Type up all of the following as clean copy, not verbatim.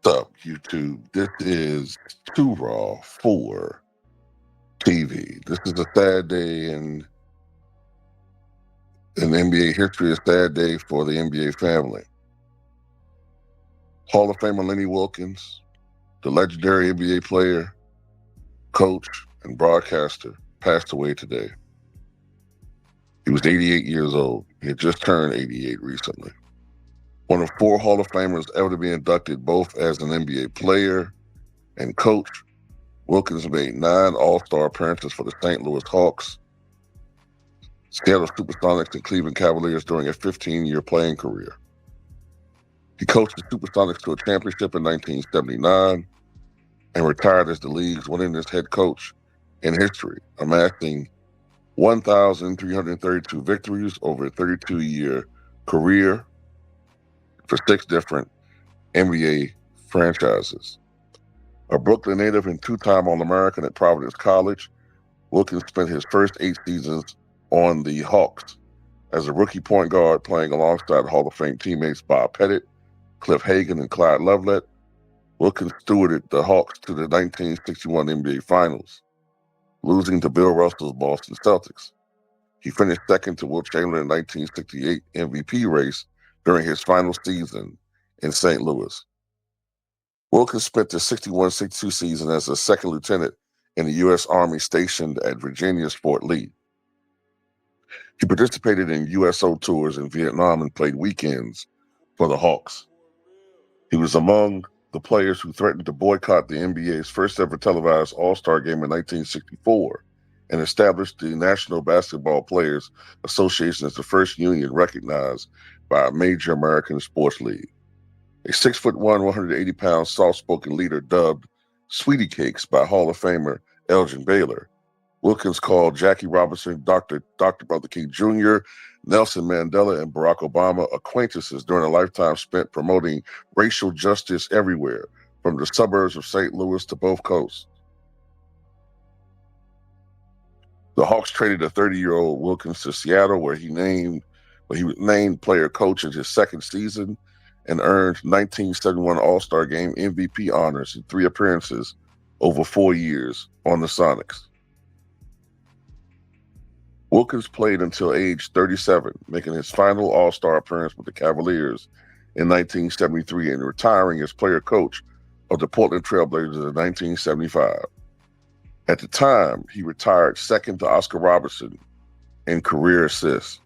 What's up, YouTube? This is Too Raw for TV. This is a sad day in NBA history, a sad day for the NBA family. Hall of Famer Lenny Wilkens, the legendary NBA player, coach, and broadcaster, passed away today. He was 88 years old. He had just turned 88 recently. One of 4 Hall of Famers ever to be inducted both as an NBA player and coach. Wilkens made 9 All-Star appearances for the St. Louis Hawks, Seattle Supersonics, and Cleveland Cavaliers during a 15-year playing career. He coached the Supersonics to a championship in 1979 and retired as the league's winningest head coach in history, amassing 1,332 victories over a 32-year career for 6 different NBA franchises. A Brooklyn native and 2-time All-American at Providence College, Wilkens spent his first 8 seasons on the Hawks as a rookie point guard, playing alongside Hall of Fame teammates Bob Pettit, Cliff Hagan, and Clyde Lovellette. Wilkens stewarded the Hawks to the 1961 NBA Finals, losing to Bill Russell's Boston Celtics. He finished second to Wilt Chamberlain in the 1968 MVP race during his final season in St. Louis. Wilkens spent the 61-62 season as a second lieutenant in the U.S. Army stationed at Virginia's Fort Lee. He participated in USO tours in Vietnam and played weekends for the Hawks. He was among the players who threatened to boycott the NBA's first ever televised All-Star game in 1964 and established the National Basketball Players Association as the first union recognized by a major American sports league. A 6'1", 180-pound soft-spoken leader dubbed Sweetie Cakes by Hall of Famer Elgin Baylor, Wilkens called Jackie Robinson, Dr. Martin King Jr., Nelson Mandela, and Barack Obama acquaintances during a lifetime spent promoting racial justice everywhere, from the suburbs of St. Louis to both coasts. The Hawks traded a 30-year-old Wilkens to Seattle, where he was named player coach in his second season and earned 1971 All-Star Game MVP honors in 3 appearances over 4 years on the Sonics. Wilkens played until age 37, making his final All-Star appearance with the Cavaliers in 1973 and retiring as player coach of the Portland Trail Blazers in 1975. At the time, he retired second to Oscar Robertson in career assists.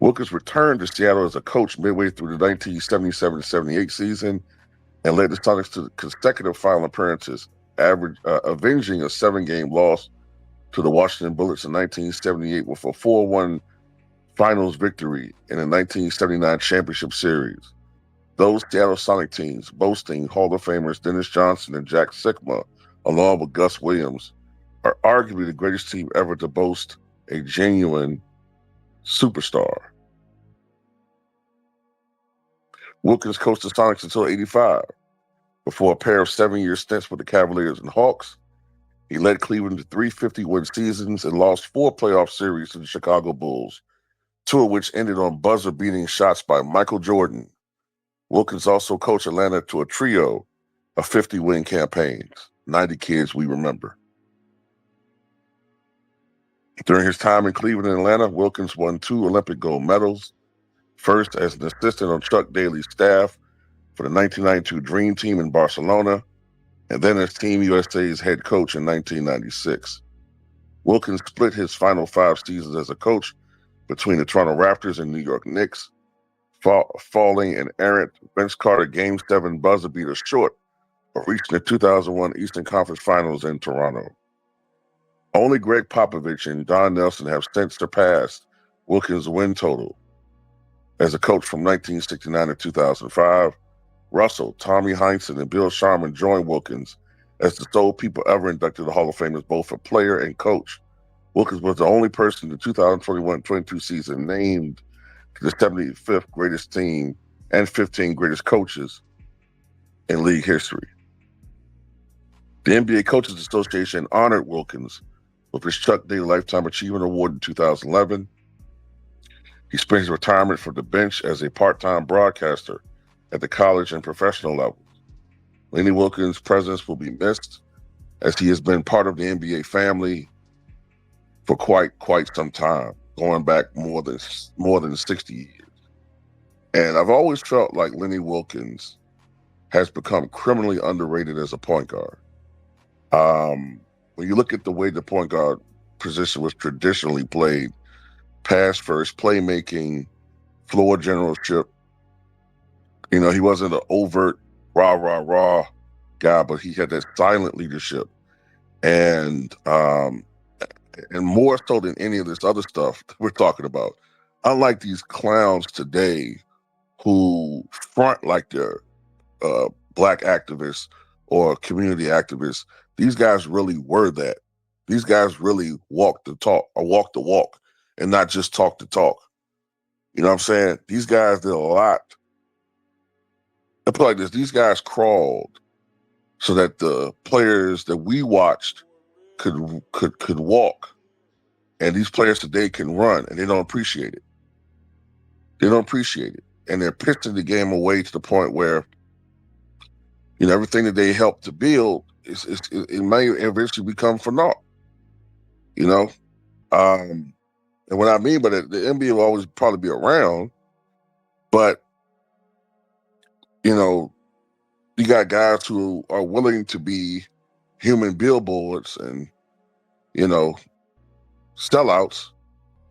Wilkens returned to Seattle as a coach midway through the 1977-78 season and led the Sonics to consecutive final appearances, avenging a 7-game loss to the Washington Bullets in 1978 with a 4-1 finals victory in the 1979 championship series. Those Seattle Sonic teams, boasting Hall of Famers Dennis Johnson and Jack Sikma, along with Gus Williams, are arguably the greatest team ever to boast a genuine superstar. Wilkens coached the Sonics until 85. Before a pair of 7-year stints with the Cavaliers and Hawks, he led Cleveland to 3 50-win seasons and lost 4 playoff series to the Chicago Bulls, 2 of which ended on buzzer-beating shots by Michael Jordan. Wilkens also coached Atlanta to a trio of 50-win campaigns, 90 kids we remember. During his time in Cleveland and Atlanta, Wilkens won 2 Olympic gold medals, first as an assistant on Chuck Daly's staff for the 1992 Dream Team in Barcelona, and then as Team USA's head coach in 1996. Wilkens split his final 5 seasons as a coach between the Toronto Raptors and New York Knicks, falling an errant Vince Carter Game 7 buzzer beater short of reaching the 2001 Eastern Conference Finals in Toronto. Only Greg Popovich and Don Nelson have since surpassed Wilkens' win total as a coach from 1969 to 2005, Russell, Tommy Heinsohn, and Bill Sharman joined Wilkens as the sole people ever inducted to the Hall of Fame as both a player and coach. Wilkens was the only person in the 2021-22 season named to the 75th greatest team and 15 greatest coaches in league history. The NBA Coaches Association honored Wilkens with his Chuck Day Lifetime Achievement Award in 2011. He spent his retirement from the bench as a part-time broadcaster at the college and professional levels. Lenny Wilkens' presence will be missed, as he has been part of the NBA family for quite some time, going back more than 60 years. And I've always felt like Lenny Wilkens has become criminally underrated as a point guard. When you look at the way the point guard position was traditionally played, pass first, playmaking, floor generalship. You know, he wasn't an overt rah guy, but he had that silent leadership, and more so than any of this other stuff that we're talking about. Unlike these clowns today who front like they're black activists or community activists, these guys really were that. These guys really walk the talk or walk the walk and not just talk the talk. You know what I'm saying? These guys did a lot. I put it like this: these guys crawled so that the players that we watched could walk, and these players today can run, and they don't appreciate it. They don't appreciate it, and they're pitching the game away to the point where, you know, everything that they helped to build it may eventually become for naught. You know, and what I mean by that, the NBA will always probably be around, but you know, you got guys who are willing to be human billboards and, you know, sellouts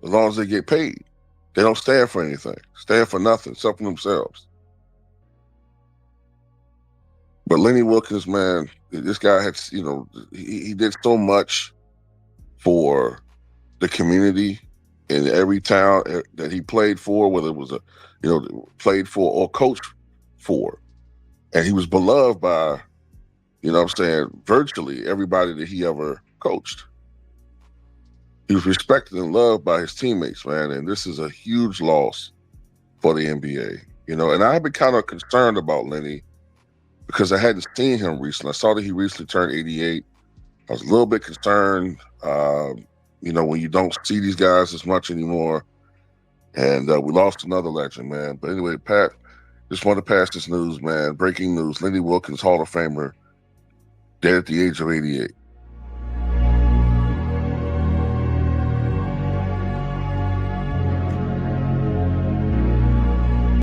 as long as they get paid. They don't stand for anything, stand for nothing, except for themselves. But Lenny Wilkens, man, this guy had, you know, he did so much for the community in every town that he played for, whether it was played for or coached for. And he was beloved by, you know what I'm saying, virtually everybody that he ever coached. He was respected and loved by his teammates, man. And this is a huge loss for the NBA, you know. And I've been kind of concerned about Lenny because I hadn't seen him recently. I saw that he recently turned 88. I was a little bit concerned, you know, when you don't see these guys as much anymore. And we lost another legend, man. But anyway, Pat, just want to pass this news, man. Breaking news: Lenny Wilkens, Hall of Famer, dead at the age of 88.